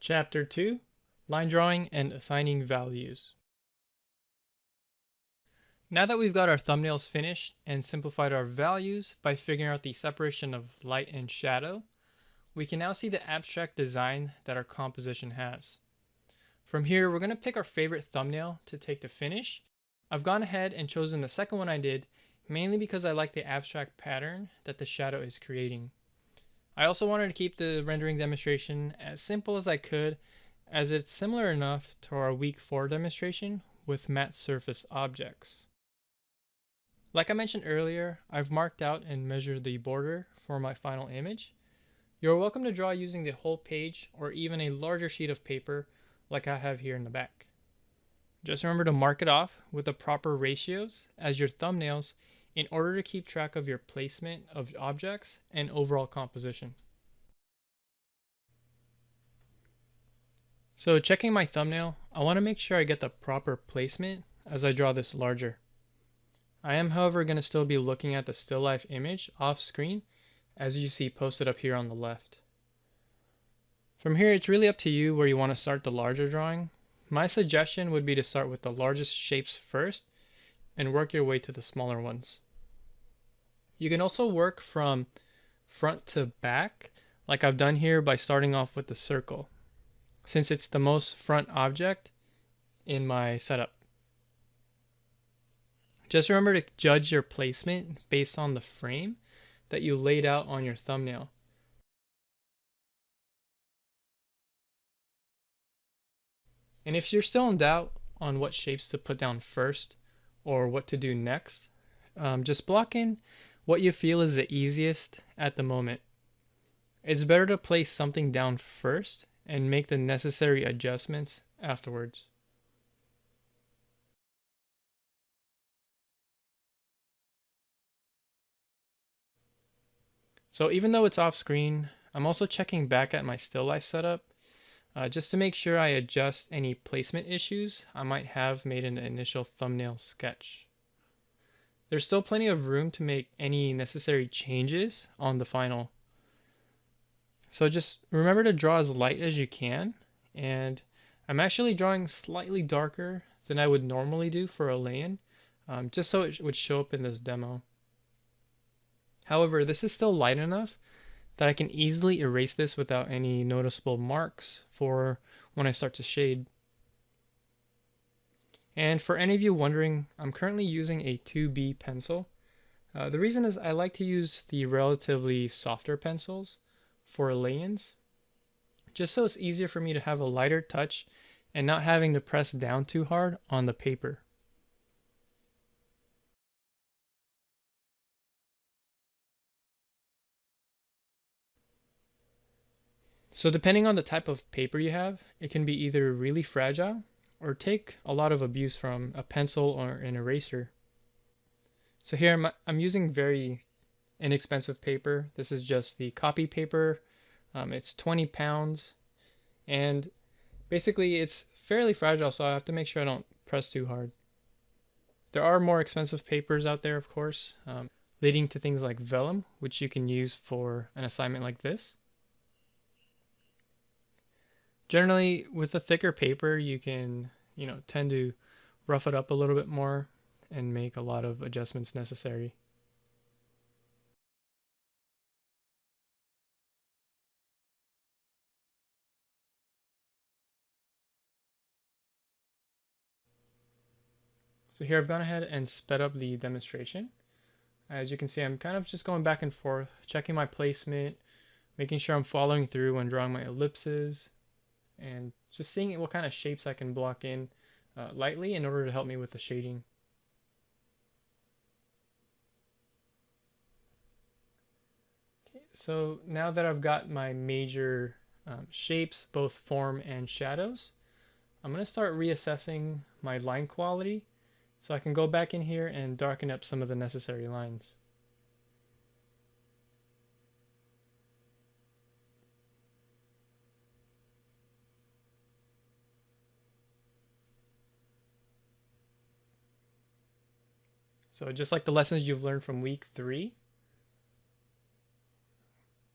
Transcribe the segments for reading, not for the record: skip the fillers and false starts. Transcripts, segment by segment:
Chapter 2, Line Drawing and Assigning Values. Now that we've got our thumbnails finished and simplified our values by figuring out the separation of light and shadow, we can now see the abstract design that our composition has. From here, we're going to pick our favorite thumbnail to take to finish. I've gone ahead and chosen the second one I did, mainly because I like the abstract pattern that the shadow is creating. I also wanted to keep the rendering demonstration as simple as I could, as it's similar enough to our week 4 demonstration with matte surface objects. Like I mentioned earlier, I've marked out and measured the border for my final image. You're welcome to draw using the whole page or even a larger sheet of paper like I have here in the back. Just remember to mark it off with the proper ratios as your thumbnails in order to keep track of your placement of objects and overall composition. So checking my thumbnail, I want to make sure I get the proper placement as I draw this larger. I am, however, going to still be looking at the still life image off screen as you see posted up here on the left. From here, it's really up to you where you want to start the larger drawing. My suggestion would be to start with the largest shapes first and work your way to the smaller ones. You can also work from front to back, like I've done here by starting off with the circle, since it's the most front object in my setup. Just remember to judge your placement based on the frame that you laid out on your thumbnail. And if you're still in doubt on what shapes to put down first or what to do next, just block in what you feel is the easiest at the moment. It's better to place something down first and make the necessary adjustments afterwards. So even though it's off screen, I'm also checking back at my still life setup just to make sure I adjust any placement issues I might have made in the initial thumbnail sketch. There's still plenty of room to make any necessary changes on the final. So just remember to draw as light as you can, and I'm actually drawing slightly darker than I would normally do for a lay-in, just so it would show up in this demo. However, this is still light enough that I can easily erase this without any noticeable marks for when I start to shade. And for any of you wondering, I'm currently using a 2B pencil. The reason is I like to use the relatively softer pencils for lay-ins, just so it's easier for me to have a lighter touch and not having to press down too hard on the paper. So depending on the type of paper you have, it can be either really fragile or take a lot of abuse from a pencil or an eraser. So here I'm using very inexpensive paper. This is just the copy paper. It's 20 pounds and basically it's fairly fragile, so I have to make sure I don't press too hard. There are more expensive papers out there, of course, leading to things like vellum, which you can use for an assignment like this. Generally, with a thicker paper, you can, tend to rough it up a little bit more and make a lot of adjustments necessary. So here I've gone ahead and sped up the demonstration. As you can see, I'm kind of just going back and forth, checking my placement, making sure I'm following through when drawing my ellipses, and just seeing what kind of shapes I can block in lightly in order to help me with the shading. Okay, so now that I've got my major shapes, both form and shadows, I'm going to start reassessing my line quality so I can go back in here and darken up some of the necessary lines. So just like the lessons you've learned from week 3,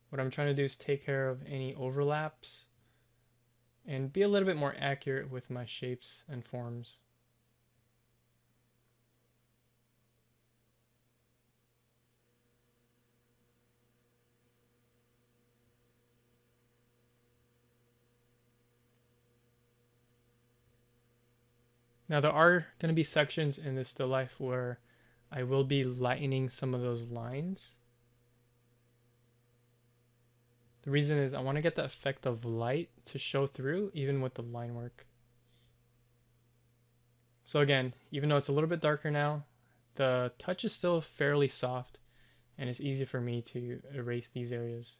what I'm trying to do is take care of any overlaps and be a little bit more accurate with my shapes and forms. Now there are going to be sections in this still life where I will be lightening some of those lines. The reason is I want to get the effect of light to show through even with the line work. So again, even though it's a little bit darker now, the touch is still fairly soft and it's easy for me to erase these areas.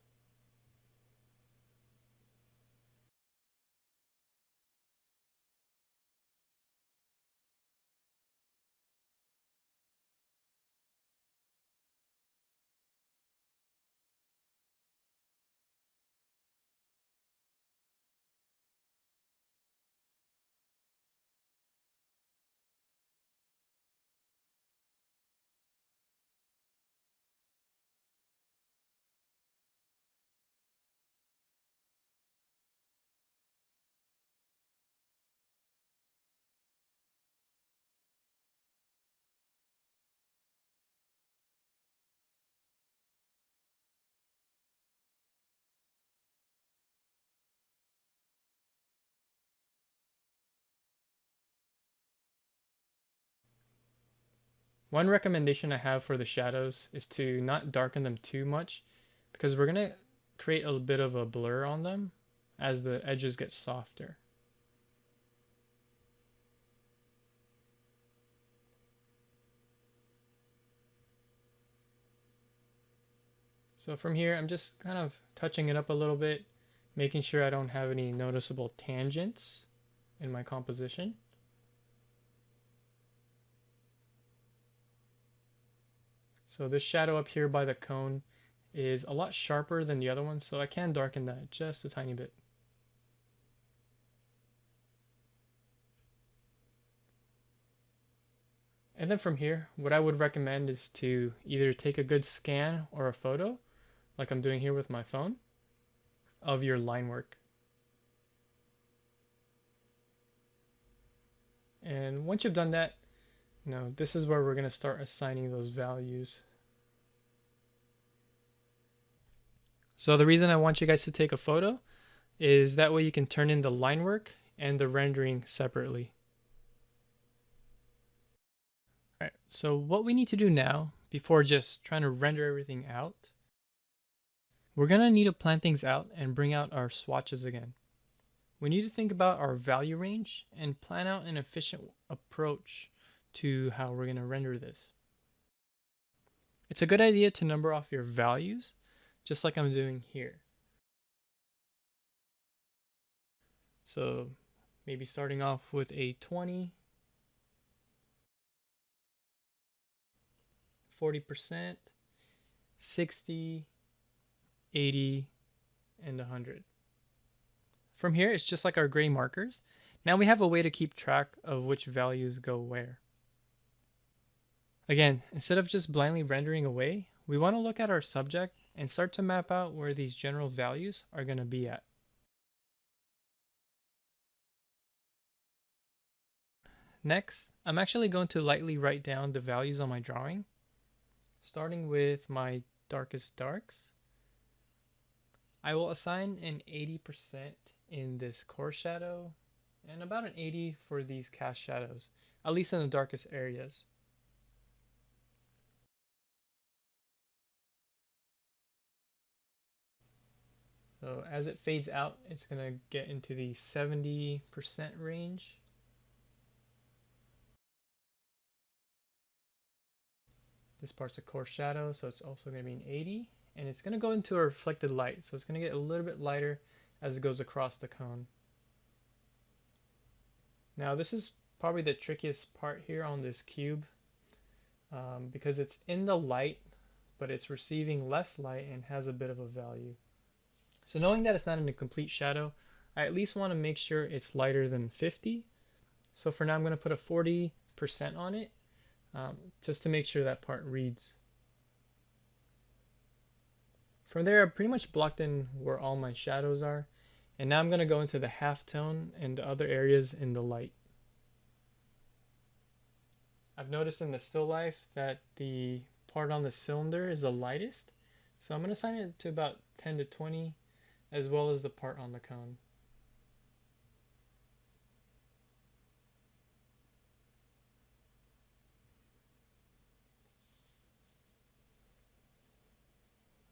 One recommendation I have for the shadows is to not darken them too much because we're going to create a bit of a blur on them as the edges get softer. So from here, I'm just kind of touching it up a little bit, making sure I don't have any noticeable tangents in my composition. So this shadow up here by the cone is a lot sharper than the other one, so I can darken that just a tiny bit. And then from here, what I would recommend is to either take a good scan or a photo, like I'm doing here with my phone, of your line work. And once you've done that, this is where we're going to start assigning those values. So the reason I want you guys to take a photo is that way you can turn in the line work and the rendering separately. Alright, so what we need to do now, before just trying to render everything out, we're going to need to plan things out and bring out our swatches again. We need to think about our value range and plan out an efficient approach to how we're going to render this. It's a good idea to number off your values, just like I'm doing here. So maybe starting off with a 20, 40%, 60, 80, and 100. From here, it's just like our gray markers. Now we have a way to keep track of which values go where. Again, instead of just blindly rendering away, we want to look at our subject and start to map out where these general values are going to be at. Next, I'm actually going to lightly write down the values on my drawing, starting with my darkest darks. I will assign an 80% in this core shadow and about an 80 for these cast shadows, at least in the darkest areas. So as it fades out, it's going to get into the 70% range. This part's a core shadow, so it's also going to be an 80. And it's going to go into a reflected light, so it's going to get a little bit lighter as it goes across the cone. Now this is probably the trickiest part here on this cube because it's in the light, but it's receiving less light and has a bit of a value. So knowing that it's not in a complete shadow, I at least want to make sure it's lighter than 50. So for now I'm going to put a 40% on it just to make sure that part reads. From there, I pretty much blocked in where all my shadows are, And now I'm going to go into the halftone and the other areas in the light. I've noticed in the still life that the part on the cylinder is the lightest. So I'm going to assign it to about 10 to 20, as well as the part on the cone.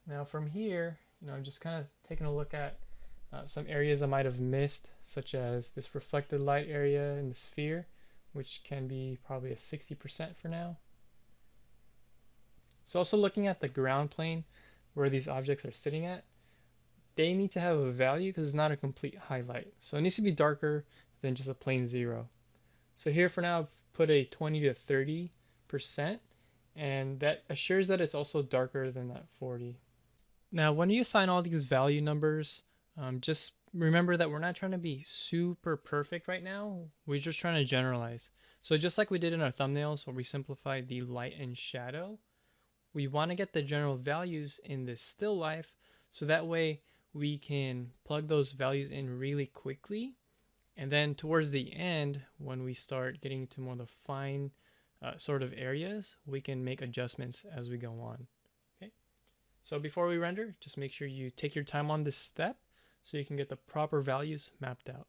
Now from here, I'm just kind of taking a look at some areas I might have missed, such as this reflected light area in the sphere, which can be probably a 60% for now. So also looking at the ground plane where these objects are sitting at, they need to have a value because it's not a complete highlight. So it needs to be darker than just a plain 0. So here for now, I've put a 20 to 30%, and that assures that it's also darker than that 40. Now, when you assign all these value numbers, just remember that we're not trying to be super perfect right now. We're just trying to generalize. So just like we did in our thumbnails where we simplified the light and shadow, we want to get the general values in this still life so that way we can plug those values in really quickly. And then towards the end, when we start getting into more of the fine sort of areas, we can make adjustments as we go on. Okay. So before we render, just make sure you take your time on this step so you can get the proper values mapped out.